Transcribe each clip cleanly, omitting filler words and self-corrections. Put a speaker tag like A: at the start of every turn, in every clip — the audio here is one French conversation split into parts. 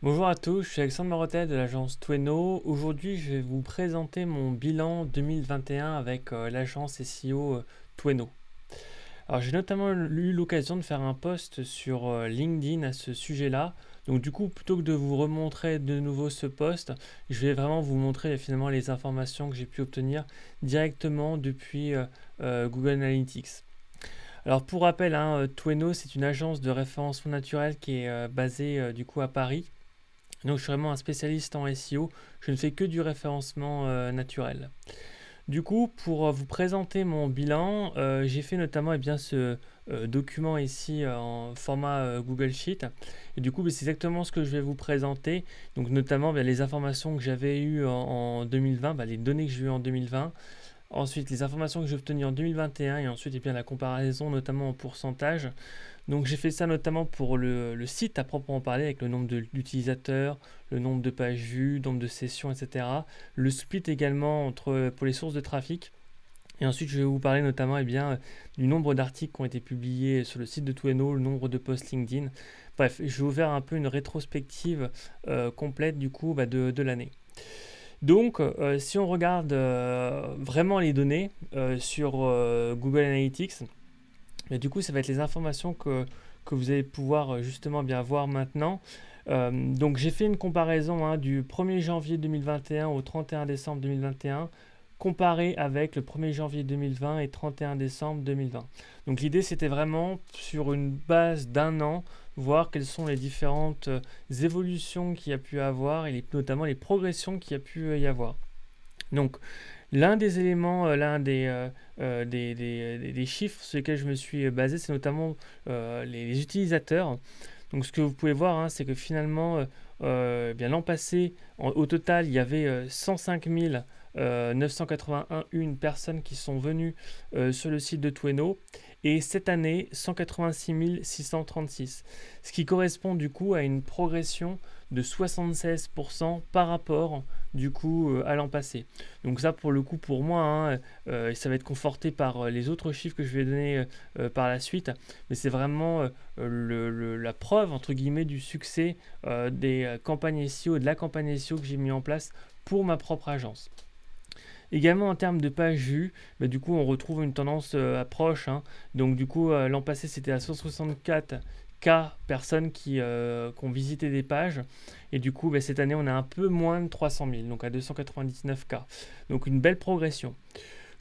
A: Bonjour à tous, je suis Alexandre Marotet de l'agence Tweno. Aujourd'hui, je vais vous présenter mon bilan 2021 avec l'agence SEO Tweno. Alors, j'ai notamment eu l'occasion de faire un post sur LinkedIn à ce sujet-là. Donc, du coup, plutôt que de vous remontrer de nouveau ce post, je vais vraiment vous montrer finalement les informations que j'ai pu obtenir directement depuis Google Analytics. Alors, pour rappel, Tweno, c'est une agence de référencement naturel qui est basée du coup à Paris. Donc je suis vraiment un spécialiste en SEO, je ne fais que du référencement naturel. Du coup, pour vous présenter mon bilan, j'ai fait notamment ce document ici en format Google Sheet. Et du coup, c'est exactement ce que je vais vous présenter. Donc notamment les informations que j'avais eues en 2020, les données que j'ai eues en 2020. Ensuite, les informations que j'ai obtenues en 2021 et ensuite la comparaison notamment en pourcentage. Donc j'ai fait ça notamment pour le site à proprement parler avec le nombre d'utilisateurs, le nombre de pages vues, le nombre de sessions, etc. Le split également pour les sources de trafic. Et ensuite je vais vous parler notamment du nombre d'articles qui ont été publiés sur le site de Tweno, le nombre de posts LinkedIn. Bref, je vais vous faire un peu une rétrospective complète du coup de l'année. Donc, si on regarde vraiment les données sur Google Analytics, du coup, ça va être les informations que vous allez pouvoir justement bien voir maintenant. Donc, j'ai fait une comparaison du 1er janvier 2021 au 31 décembre 2021, comparé avec le 1er janvier 2020 et 31 décembre 2020. Donc, l'idée, c'était vraiment sur une base d'un an, voir quelles sont les différentes évolutions qu'il y a pu avoir et notamment les progressions qu'il y a pu y avoir. Donc, l'un des éléments, des chiffres sur lesquels je me suis basé, c'est notamment les utilisateurs. Donc, ce que vous pouvez voir, c'est que finalement, l'an passé, au total, il y avait 105 981 personnes qui sont venues sur le site de Tweno. Et cette année, 186 636. Ce qui correspond du coup à une progression de 76% par rapport du coup à l'an passé. Donc ça pour le coup pour moi, ça va être conforté par les autres chiffres que je vais donner par la suite, mais c'est vraiment la preuve entre guillemets du succès des campagnes SEO et de la campagne SEO que j'ai mis en place pour ma propre agence. Également en termes de pages vues, du coup on retrouve une tendance approche. Donc du coup l'an passé c'était à 164 K personnes qui ont visité des pages. Et du coup cette année on a un peu moins de 300 000, donc à 299 K. Donc une belle progression.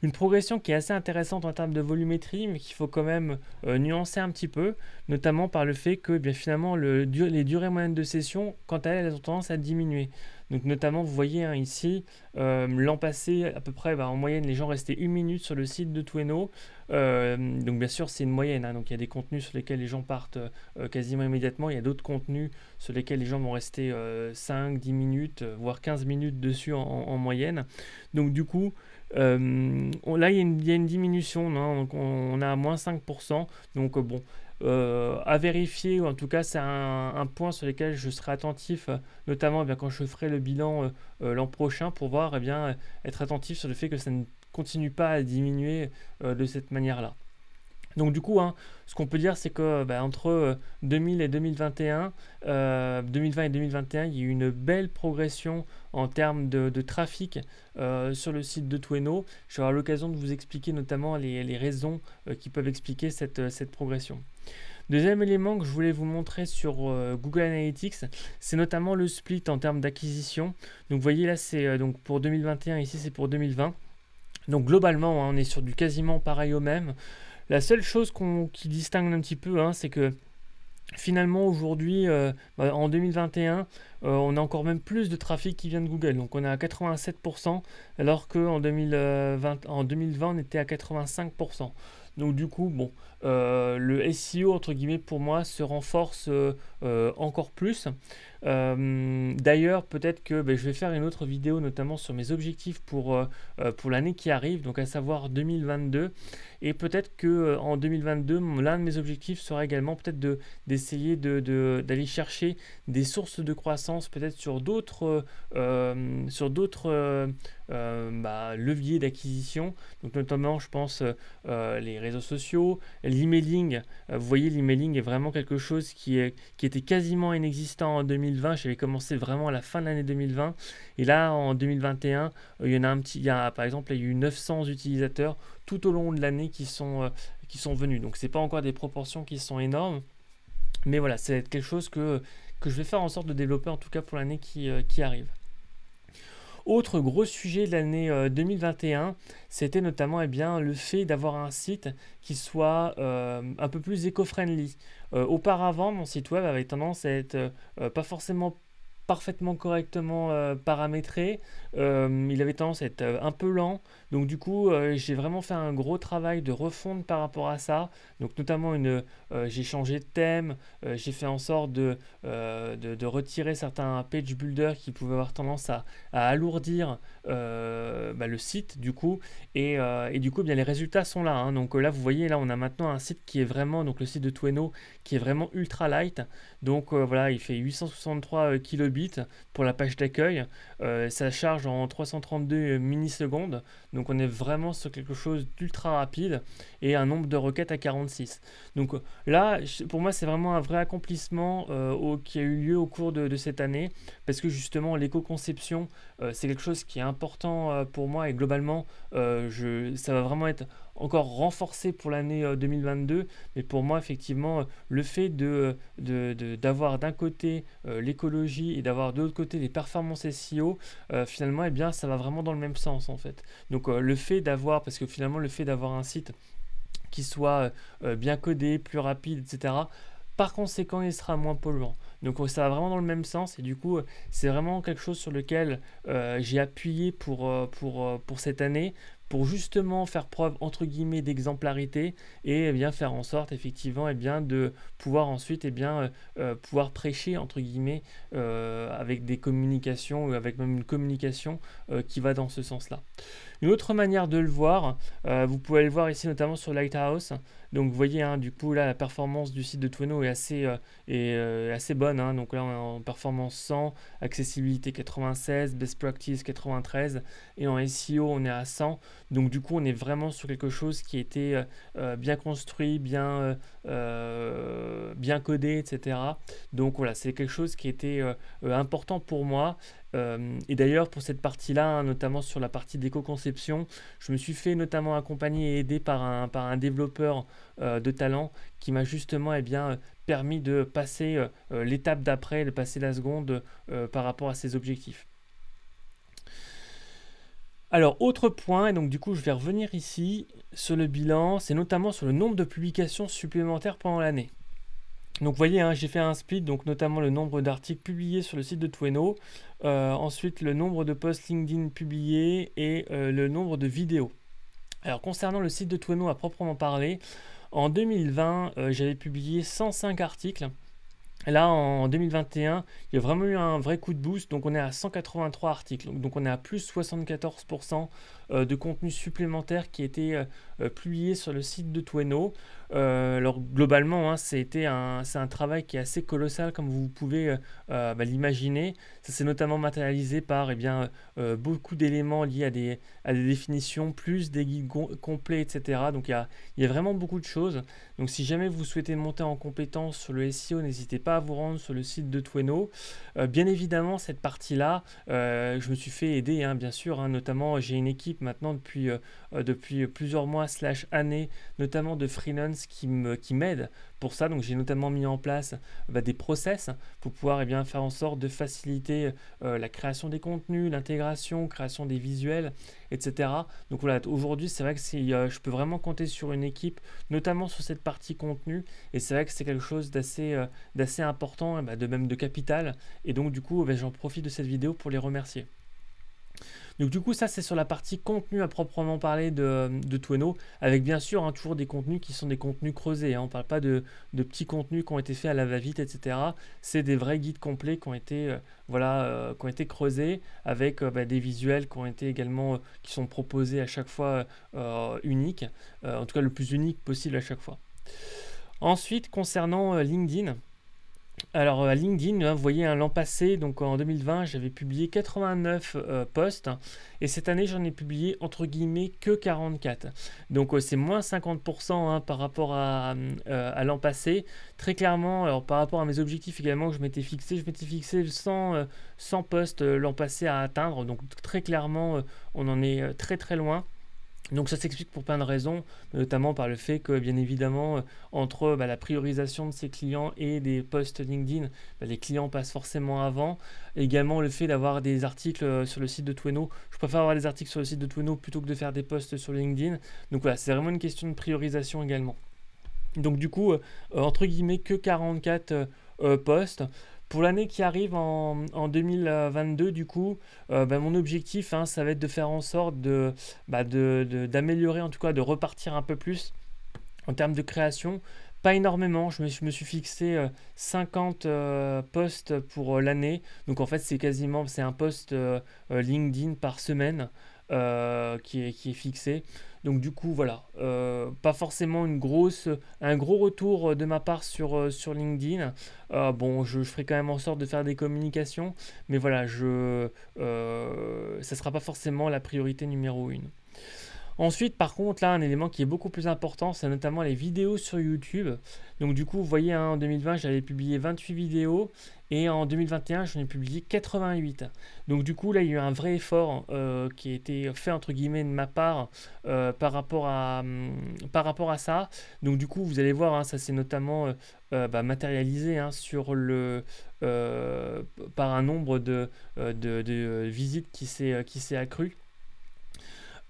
A: Une progression qui est assez intéressante en termes de volumétrie, mais qu'il faut quand même nuancer un petit peu, notamment par le fait que finalement les durées moyennes de session, quant à elles ont tendance à diminuer. Donc notamment, vous voyez ici, l'an passé, à peu près, en moyenne, les gens restaient 1 minute sur le site de Tweno. Donc bien sûr, c'est une moyenne. Donc il y a des contenus sur lesquels les gens partent quasiment immédiatement. Il y a d'autres contenus sur lesquels les gens vont rester 5, 10 minutes, voire 15 minutes dessus en moyenne. Donc du coup, là, il y a une diminution. Donc on a à moins 5%. Donc à vérifier, ou en tout cas c'est un point sur lequel je serai attentif, notamment quand je ferai le bilan l'an prochain, pour voir être attentif sur le fait que ça ne continue pas à diminuer de cette manière-là. Donc du coup, ce qu'on peut dire, c'est que entre 2000 et 2021, 2020 et 2021, il y a eu une belle progression en termes de trafic sur le site de Tweno. Je vais avoir l'occasion de vous expliquer notamment les raisons qui peuvent expliquer cette progression. Deuxième élément que je voulais vous montrer sur Google Analytics, c'est notamment le split en termes d'acquisition. Donc vous voyez là, c'est donc pour 2021, ici c'est pour 2020. Donc globalement, on est sur du quasiment pareil au même. La seule chose qui distingue un petit peu, c'est que finalement aujourd'hui, en 2021, on a encore même plus de trafic qui vient de Google. Donc on est à 87%, alors qu'en 2020, on était à 85%. Donc du coup, le SEO, entre guillemets, pour moi, se renforce encore plus. D'ailleurs, peut-être que je vais faire une autre vidéo, notamment sur mes objectifs pour l'année qui arrive, donc à savoir 2022. Et peut-être que en 2022, l'un de mes objectifs sera également peut-être d'essayer d'aller chercher des sources de croissance, peut-être sur d'autres leviers d'acquisition. Donc notamment, je pense les réseaux sociaux, l'emailing. Vous voyez, l'emailing est vraiment quelque chose qui était quasiment inexistant en 2020. J'avais commencé vraiment à la fin de l'année 2020. Et là, en 2021, il y en a par exemple, il y a eu 900 utilisateurs tout au long de l'année qui sont venus. Donc, c'est pas encore des proportions qui sont énormes. Mais voilà, c'est quelque chose que je vais faire en sorte de développer, en tout cas pour l'année qui arrive. Autre gros sujet de l'année 2021, c'était notamment le fait d'avoir un site qui soit un peu plus éco-friendly. Auparavant, mon site web avait tendance à être pas forcément parfaitement correctement paramétré. Il avait tendance à être un peu lent. Donc du coup, j'ai vraiment fait un gros travail de refonte par rapport à ça. Donc notamment, j'ai changé de thème. J'ai fait en sorte de retirer certains page builders qui pouvaient avoir tendance à alourdir le site du coup. Et du coup, les résultats sont là. Hein. Donc là, vous voyez, là, on a maintenant un site qui est vraiment, donc le site de Tweno, qui est vraiment ultra light. Donc voilà, il fait 863 kilobits pour la page d'accueil. Ça charge en 332 millisecondes. Donc on est vraiment sur quelque chose d'ultra rapide et un nombre de requêtes à 46. Donc là, pour moi, c'est vraiment un vrai accomplissement qui a eu lieu au cours de cette année parce que justement, l'éco-conception, c'est quelque chose qui est important pour moi et globalement, ça va vraiment être encore renforcé pour l'année 2022, mais pour moi effectivement le fait d'avoir d'un côté l'écologie et d'avoir de l'autre côté les performances SEO, finalement ça va vraiment dans le même sens en fait. Donc parce que finalement le fait d'avoir un site qui soit bien codé, plus rapide, etc., par conséquent il sera moins polluant. Donc ça va vraiment dans le même sens et du coup c'est vraiment quelque chose sur lequel j'ai appuyé pour cette année pour justement faire preuve entre guillemets d'exemplarité et faire en sorte effectivement de pouvoir ensuite pouvoir prêcher entre guillemets avec des communications ou avec même une communication qui va dans ce sens-là. Une autre manière de le voir, vous pouvez le voir ici notamment sur Lighthouse. Donc vous voyez, hein, du coup là la performance du site de Tweno est assez bonne. Hein. Donc là on est en performance 100, accessibilité 96, best practice 93 et en SEO on est à 100. Donc du coup on est vraiment sur quelque chose qui était bien construit, bien codé, etc. Donc voilà, c'est quelque chose qui était important pour moi. Et d'ailleurs pour cette partie-là, hein, notamment sur la partie d'éco-conception, je me suis fait notamment accompagner et aider par un développeur de talent qui m'a justement permis de passer l'étape d'après, de passer la seconde par rapport à ses objectifs. Alors, autre point, et donc du coup je vais revenir ici sur le bilan, c'est notamment sur le nombre de publications supplémentaires pendant l'année. Donc vous voyez, hein, j'ai fait un split, donc notamment le nombre d'articles publiés sur le site de Tweno, ensuite le nombre de posts LinkedIn publiés et le nombre de vidéos. Alors concernant le site de Tweno à proprement parler, en 2020, j'avais publié 105 articles. Là, en 2021, il y a vraiment eu un vrai coup de boost, donc on est à 183 articles, donc on est à plus 74% de contenu supplémentaire qui a été publié sur le site de Tweno. Alors globalement, hein, c'est un travail qui est assez colossal comme vous pouvez l'imaginer. Ça s'est notamment matérialisé par beaucoup d'éléments liés à des définitions, plus des guides complets, etc. Donc il y a vraiment beaucoup de choses. Donc si jamais vous souhaitez monter en compétence sur le SEO, n'hésitez pas à vous rendre sur le site de Tweno. Bien évidemment, cette partie-là, je me suis fait aider, hein, bien sûr. Hein, notamment, j'ai une équipe maintenant depuis plusieurs mois / années, notamment de freelance qui m'aident pour ça. Donc j'ai notamment mis en place des process pour pouvoir faire en sorte de faciliter la création des contenus, l'intégration, création des visuels, etc. Donc voilà, aujourd'hui c'est vrai que je peux vraiment compter sur une équipe, notamment sur cette partie contenu, et c'est vrai que c'est quelque chose d'assez important, de même de capital, et donc du coup j'en profite de cette vidéo pour les remercier. Donc du coup ça c'est sur la partie contenu à proprement parler de Tweno, avec bien sûr, hein, toujours des contenus qui sont des contenus creusés, hein. On ne parle pas de petits contenus qui ont été faits à la va-vite, etc. C'est des vrais guides complets qui ont été creusés avec des visuels qui ont été également qui sont proposés à chaque fois uniques, en tout cas le plus unique possible à chaque fois. Ensuite concernant LinkedIn, Alors à LinkedIn, hein, vous voyez, l'an passé, donc en 2020, j'avais publié 89 posts et cette année, j'en ai publié entre guillemets que 44. Donc c'est moins 50% hein, par rapport à l'an passé. Très clairement, alors par rapport à mes objectifs également que je m'étais fixé 100 posts l'an passé à atteindre. Donc très clairement, on en est très très loin. Donc ça s'explique pour plein de raisons, notamment par le fait que bien évidemment entre la priorisation de ses clients et des posts LinkedIn, les clients passent forcément avant. Également le fait d'avoir des articles sur le site de Tweno, je préfère avoir des articles sur le site de Tweno plutôt que de faire des posts sur LinkedIn. Donc voilà, c'est vraiment une question de priorisation également. Donc du coup, entre guillemets, que 44 posts. Pour l'année qui arrive en 2022, du coup, mon objectif, hein, ça va être de faire en sorte d'améliorer, en tout cas de repartir un peu plus en termes de création. Pas énormément, je me suis fixé 50 posts pour l'année. Donc en fait, c'est un post LinkedIn par semaine qui est fixé. Donc du coup, voilà, pas forcément un gros retour de ma part sur LinkedIn. Bon, je ferai quand même en sorte de faire des communications, mais voilà, ça sera pas forcément la priorité numéro 1. Ensuite, par contre, là, un élément qui est beaucoup plus important, c'est notamment les vidéos sur YouTube. Donc, du coup, vous voyez, hein, en 2020, j'avais publié 28 vidéos et en 2021, j'en ai publié 88. Donc, du coup, là, il y a eu un vrai effort qui a été fait, entre guillemets, de ma part par rapport à ça. Donc, du coup, vous allez voir, hein, ça s'est notamment matérialisé hein, par un nombre de visites qui s'est accru.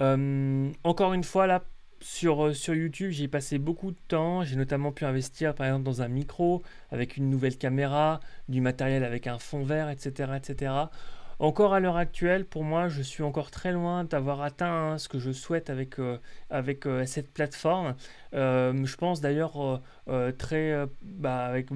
A: Encore une fois, là, sur YouTube, j'ai passé beaucoup de temps. J'ai notamment pu investir, par exemple, dans un micro, avec une nouvelle caméra, du matériel avec un fond vert, etc., etc. Encore à l'heure actuelle, pour moi, je suis encore très loin d'avoir atteint hein, ce que je souhaite avec cette plateforme. Je pense d'ailleurs avec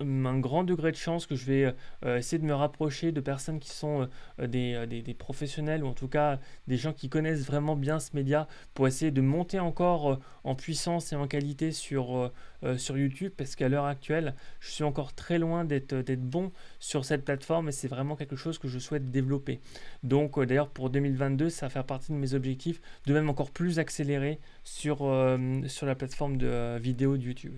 A: un grand degré de chance que je vais essayer de me rapprocher de personnes qui sont des professionnels ou en tout cas des gens qui connaissent vraiment bien ce média pour essayer de monter encore en puissance et en qualité sur YouTube parce qu'à l'heure actuelle je suis encore très loin d'être bon sur cette plateforme et c'est vraiment quelque chose que je souhaite développer. Donc d'ailleurs pour 2022 ça va faire partie de mes objectifs de même encore plus accélérer sur la plateforme de vidéo de YouTube.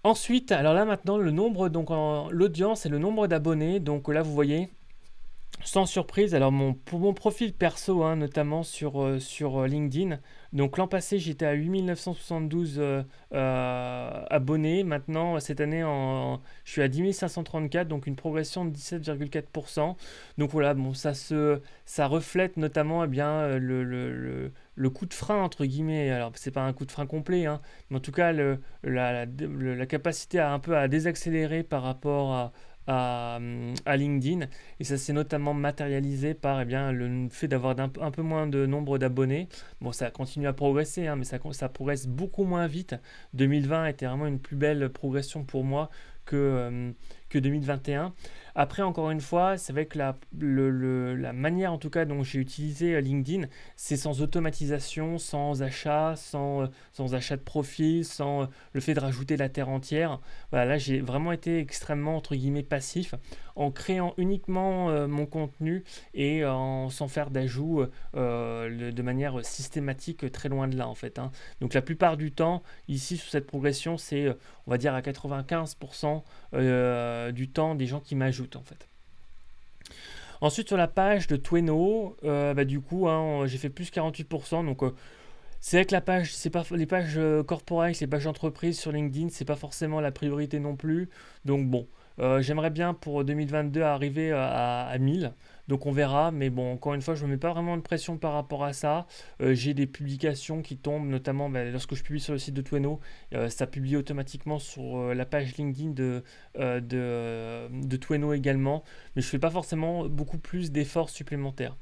A: Ensuite, alors là maintenant, l'audience et le nombre d'abonnés. Donc là, vous voyez, sans surprise, alors pour mon profil perso, hein, notamment sur LinkedIn, donc l'an passé, j'étais à 8972 abonnés. Maintenant, cette année, je suis à 10 534, donc une progression de 17,4%. Donc voilà, bon, ça reflète notamment eh bien, le coup de frein, entre guillemets. Alors, c'est pas un coup de frein complet, hein, mais en tout cas, la capacité à désaccélérer par rapport à LinkedIn et ça s'est notamment matérialisé par eh bien, le fait d'avoir un peu moins de nombre d'abonnés. Bon, ça continue à progresser, hein, mais ça progresse beaucoup moins vite. 2020 était vraiment une plus belle progression pour moi que 2021. Après, encore une fois, c'est vrai que la manière en tout cas dont j'ai utilisé LinkedIn, c'est sans automatisation, sans achat, sans achat de profil, sans le fait de rajouter la terre entière. Voilà, là j'ai vraiment été extrêmement entre guillemets passif en créant uniquement mon contenu et sans faire d'ajout de manière systématique très loin de là en fait. Hein. Donc la plupart du temps, ici sur cette progression, c'est on va dire à 95% du temps des gens qui m'ajoutent en fait. Ensuite sur la page de Tweno, du coup hein, j'ai fait plus 48%. Donc c'est vrai que la page, c'est pas les pages corporate, les pages d'entreprise sur LinkedIn, c'est pas forcément la priorité non plus. Donc bon, j'aimerais bien pour 2022 arriver à 1000. Donc on verra, mais bon, encore une fois, je ne me mets pas vraiment de pression par rapport à ça. J'ai des publications qui tombent, notamment lorsque je publie sur le site de Tweno, ça publie automatiquement sur la page LinkedIn de Tweno également, mais je ne fais pas forcément beaucoup plus d'efforts supplémentaires.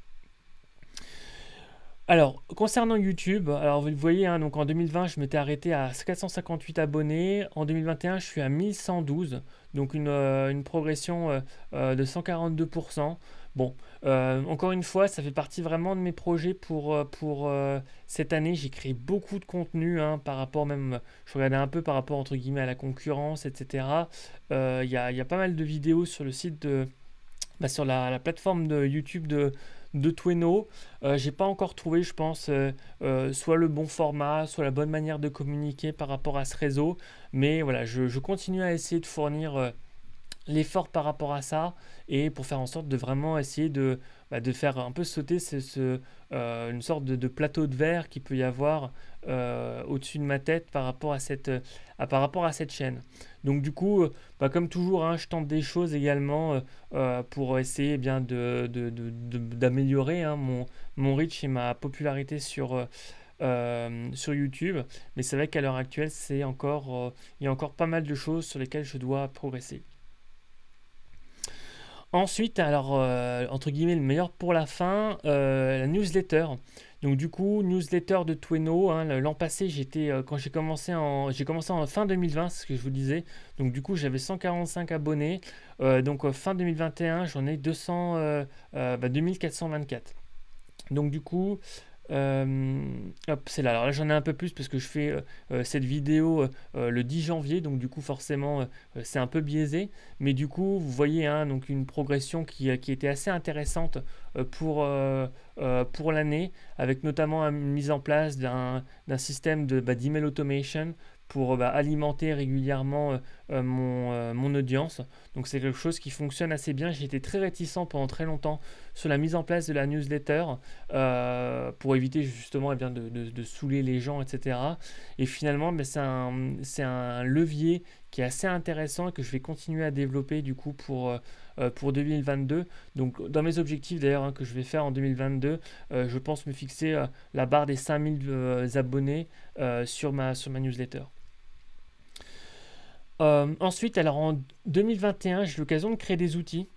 A: Alors, concernant YouTube, alors vous le voyez, hein, donc en 2020, je m'étais arrêté à 458 abonnés. En 2021, je suis à 1112, donc une progression de 142%. Bon, encore une fois, ça fait partie vraiment de mes projets pour cette année. J'ai créé beaucoup de contenu, hein, par rapport même, je regardais un peu par rapport entre guillemets à la concurrence, etc. Il y a pas mal de vidéos sur le site sur la plateforme de YouTube de Tweno. J'ai pas encore trouvé, je pense, soit le bon format, soit la bonne manière de communiquer par rapport à ce réseau. Mais voilà, je continue à essayer de fournir l'effort par rapport à ça et pour faire en sorte de vraiment essayer de faire un peu sauter une sorte de plateau de verre qu'il peut y avoir au-dessus de ma tête par rapport à cette chaîne. Donc du coup, comme toujours, hein, je tente des choses également pour essayer bien d'améliorer, hein, mon reach et ma popularité sur YouTube. Mais c'est vrai qu'à l'heure actuelle, il y a encore pas mal de choses sur lesquelles je dois progresser. Ensuite, alors, entre guillemets, le meilleur pour la fin, la newsletter. Donc du coup, newsletter de Tweno, hein, l'an passé, quand j'ai commencé en fin 2020, c'est ce que je vous disais. Donc du coup, j'avais 145 abonnés. Donc fin 2021, j'en ai 2424. Donc du coup, hop, c'est là. Alors là, j'en ai un peu plus parce que je fais cette vidéo le 10 janvier, donc du coup, forcément, c'est un peu biaisé. Mais du coup, vous voyez, hein, donc une progression qui était assez intéressante pour l'année, avec notamment une mise en place d'un système d'email automation pour alimenter régulièrement mon audience. Donc c'est quelque chose qui fonctionne assez bien. J'ai été très réticent pendant très longtemps sur la mise en place de la newsletter pour éviter justement de saouler les gens, etc. Et finalement, c'est un levier qui est assez intéressant et que je vais continuer à développer du coup pour 2022. Donc dans mes objectifs d'ailleurs, hein, que je vais faire en 2022, je pense me fixer la barre des 5000 abonnés sur ma newsletter. Ensuite, alors en 2021, j'ai eu l'occasion de créer des outils.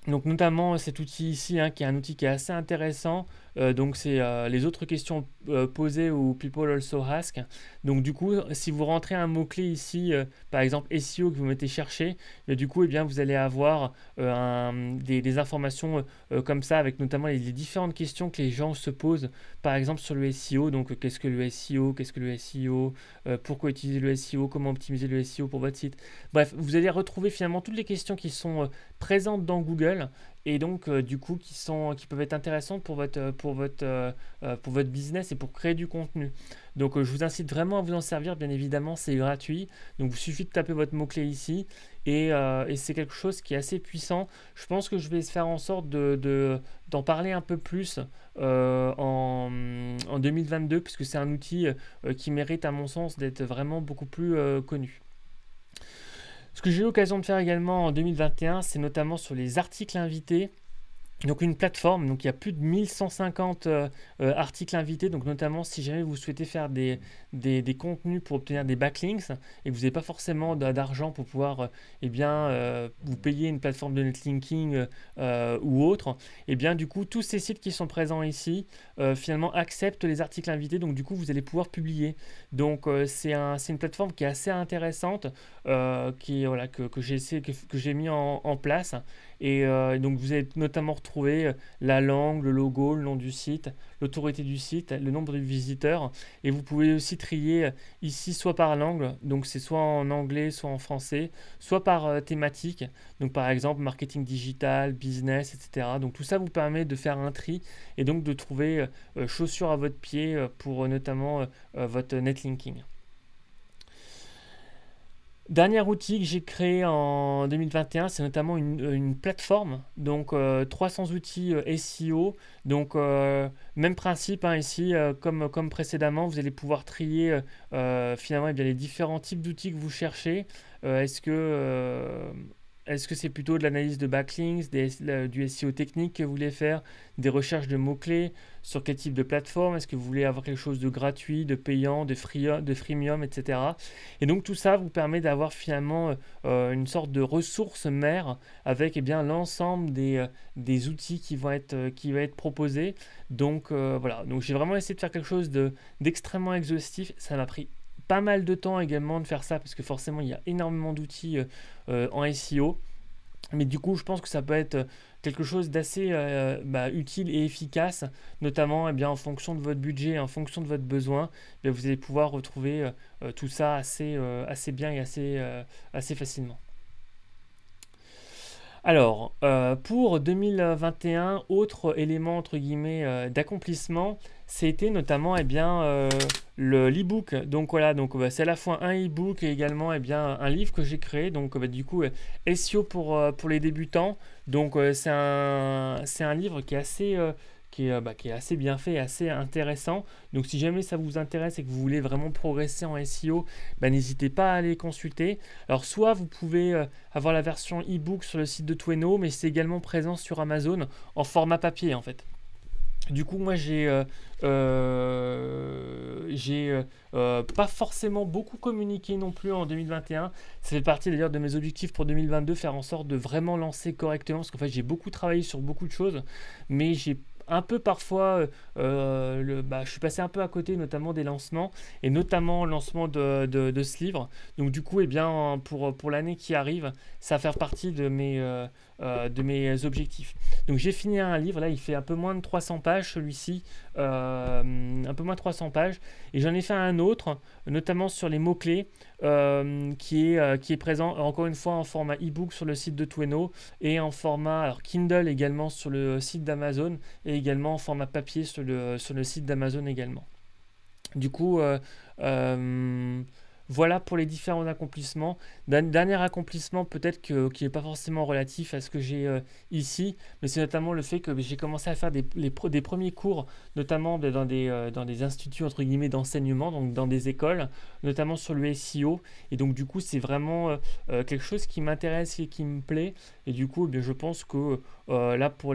A: Donc notamment cet outil ici, hein, qui est un outil qui est assez intéressant. Donc c'est les autres questions posées ou people also ask. Donc du coup, si vous rentrez un mot-clé ici, par exemple SEO que vous mettez chercher, et du coup, eh bien, vous allez avoir des informations comme ça, avec notamment les différentes questions que les gens se posent, par exemple sur le SEO. Donc qu'est-ce que le SEO, qu'est-ce que le SEO, pourquoi utiliser le SEO, comment optimiser le SEO pour votre site. Bref, vous allez retrouver finalement toutes les questions qui sont présentes dans Google et donc du coup qui peuvent être intéressantes pour votre business et pour créer du contenu. Donc je vous incite vraiment à vous en servir, bien évidemment c'est gratuit, donc il suffit de taper votre mot-clé ici et c'est quelque chose qui est assez puissant. Je pense que je vais faire en sorte d'en parler un peu plus en 2022 puisque c'est un outil qui mérite à mon sens d'être vraiment beaucoup plus connu. Ce que j'ai eu l'occasion de faire également en 2021, c'est notamment sur les articles invités. Donc une plateforme, donc il y a plus de 1150 articles invités, donc notamment si jamais vous souhaitez faire des contenus pour obtenir des backlinks et que vous n'avez pas forcément d'argent pour pouvoir vous payer une plateforme de netlinking ou autre, et bien du coup tous ces sites qui sont présents ici finalement acceptent les articles invités, donc du coup vous allez pouvoir publier. Donc c'est une plateforme qui est assez intéressante, que j'ai mis en place. Et donc vous allez notamment retrouver la langue, le logo, le nom du site, l'autorité du site, le nombre de visiteurs. Et vous pouvez aussi trier ici soit par langue, donc c'est soit en anglais, soit en français, soit par thématique. Donc par exemple marketing digital, business, etc. Donc tout ça vous permet de faire un tri et donc de trouver chaussures à votre pied pour notamment votre netlinking. Dernier outil que j'ai créé en 2021, c'est notamment une plateforme, donc 300 outils SEO. Donc même principe, hein, ici, comme précédemment, vous allez pouvoir trier finalement les différents types d'outils que vous cherchez. Est-ce que Est-ce que c'est plutôt de l'analyse de backlinks, du SEO technique que vous voulez faire, des recherches de mots-clés, sur quel type de plateforme? Est-ce que vous voulez avoir quelque chose de gratuit, de payant, de freemium, etc. Et donc tout ça vous permet d'avoir finalement une sorte de ressource mère avec l'ensemble des outils qui vont être proposés. Donc voilà, donc j'ai vraiment essayé de faire quelque chose d'extrêmement exhaustif. Ça m'a pris pas mal de temps également de faire ça parce que forcément il y a énormément d'outils en SEO. Mais du coup, je pense que ça peut être quelque chose d'assez utile et efficace, notamment en fonction de votre budget, en fonction de votre besoin. Vous allez pouvoir retrouver tout ça assez bien et assez facilement. Alors, pour 2021, autre élément entre guillemets d'accomplissement, c'était notamment l'e-book. Donc voilà, c'est à la fois un e-book et également un livre que j'ai créé. Donc du coup, SEO pour les débutants. Donc c'est un livre qui est qui est assez bien fait et assez intéressant. Donc si jamais ça vous intéresse et que vous voulez vraiment progresser en SEO, n'hésitez pas à aller consulter. Alors soit vous pouvez avoir la version e-book sur le site de Tweno, mais c'est également présent sur Amazon en format papier en fait. Du coup, moi, j'ai pas forcément beaucoup communiqué non plus en 2021. Ça fait partie d'ailleurs de mes objectifs pour 2022, faire en sorte de vraiment lancer correctement, parce qu'en fait, j'ai beaucoup travaillé sur beaucoup de choses, mais j'ai un peu parfois, je suis passé un peu à côté, notamment des lancements, et notamment le lancement de ce livre. Donc du coup, pour l'année qui arrive, ça va faire partie de mes objectifs. Donc j'ai fini un livre, là il fait un peu moins de 300 pages, celui-ci, un peu moins de 300 pages, et j'en ai fait un autre, notamment sur les mots-clés, qui est présent encore une fois en format e-book sur le site de Tweno, et en format Kindle également sur le site d'Amazon, et également en format papier sur le site d'Amazon également. Du coup, voilà pour les différents accomplissements. Dernier accomplissement peut-être qui n'est pas forcément relatif à ce que j'ai ici, mais c'est notamment le fait que j'ai commencé à faire des premiers cours, notamment dans des instituts entre guillemets d'enseignement, donc dans des écoles, notamment sur le SEO. Et donc du coup c'est vraiment quelque chose qui m'intéresse et qui me plaît. Et du coup je pense que là pour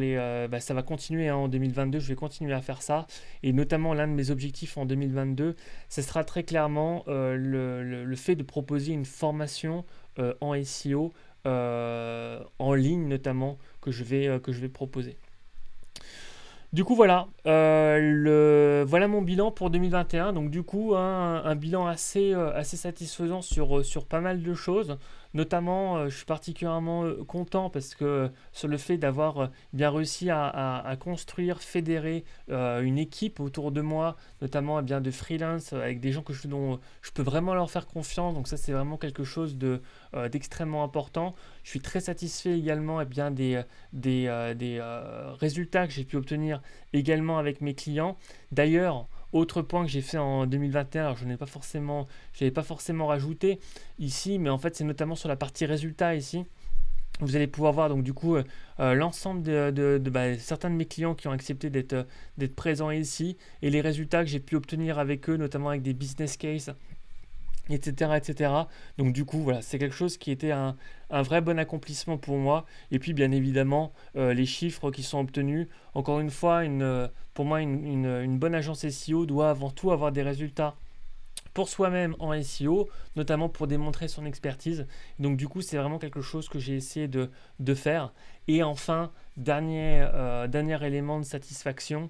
A: ça va continuer en 2022, je vais continuer à faire ça. Et notamment l'un de mes objectifs en 2022, ce sera très clairement le fait de proposer une formation en SEO en ligne notamment que je vais proposer. Du coup voilà, voilà mon bilan pour 2021. Donc du coup un bilan assez satisfaisant sur pas mal de choses. Notamment, je suis particulièrement content parce que sur le fait d'avoir bien réussi à construire, fédérer une équipe autour de moi, notamment de freelance avec des gens dont je peux vraiment leur faire confiance. Donc ça, c'est vraiment quelque chose d'extrêmement important. Je suis très satisfait également des résultats que j'ai pu obtenir également avec mes clients. D'ailleurs, autre point que j'ai fait en 2021, alors je n'avais pas forcément rajouté ici, mais en fait c'est notamment sur la partie résultats ici. Vous allez pouvoir voir donc du coup l'ensemble de certains de mes clients qui ont accepté d'être présents ici et les résultats que j'ai pu obtenir avec eux, notamment avec des business cases, etc., etc. Donc du coup voilà, c'est quelque chose qui était un vrai bon accomplissement pour moi. Et puis bien évidemment les chiffres qui sont obtenus. Encore une fois, pour moi une bonne agence SEO doit avant tout avoir des résultats pour soi-même en SEO, notamment pour démontrer son expertise. Donc du coup c'est vraiment quelque chose que j'ai essayé de faire. Et enfin, dernier élément de satisfaction,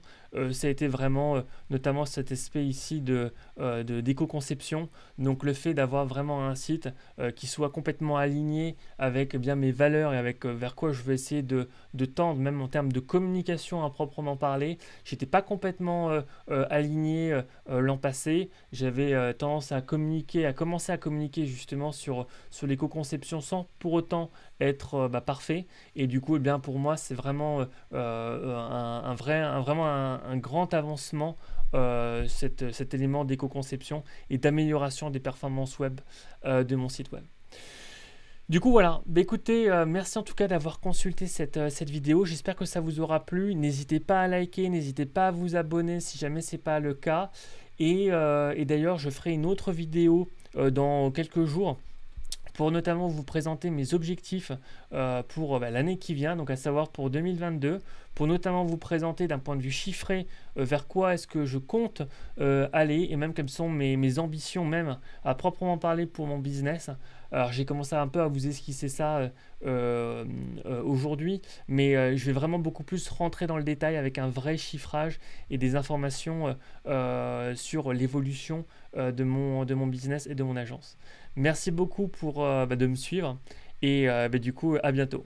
A: ça a été vraiment notamment cet aspect ici d'éco-conception. Donc le fait d'avoir vraiment un site qui soit complètement aligné avec mes valeurs et avec vers quoi je veux essayer de tendre, même en termes de communication à proprement parler. J'étais pas complètement aligné l'an passé. J'avais tendance à commencer à communiquer justement sur l'éco-conception sans pour autant être parfait. Et du coup pour moi c'est vraiment un grand avancement, cet élément d'éco-conception et d'amélioration des performances web de mon site web. Du coup voilà, écoutez, merci en tout cas d'avoir consulté cette vidéo, j'espère que ça vous aura plu. N'hésitez pas à liker, n'hésitez pas à vous abonner si jamais ce n'est pas le cas. Et d'ailleurs je ferai une autre vidéo dans quelques jours pour notamment vous présenter mes objectifs pour l'année qui vient, donc à savoir pour 2022, pour notamment vous présenter d'un point de vue chiffré vers quoi est-ce que je compte aller, et même quelles sont mes ambitions même à proprement parler pour mon business. Alors j'ai commencé un peu à vous esquisser ça aujourd'hui, mais je vais vraiment beaucoup plus rentrer dans le détail avec un vrai chiffrage et des informations sur l'évolution de mon business et de mon agence. Merci beaucoup de me suivre et du coup à bientôt.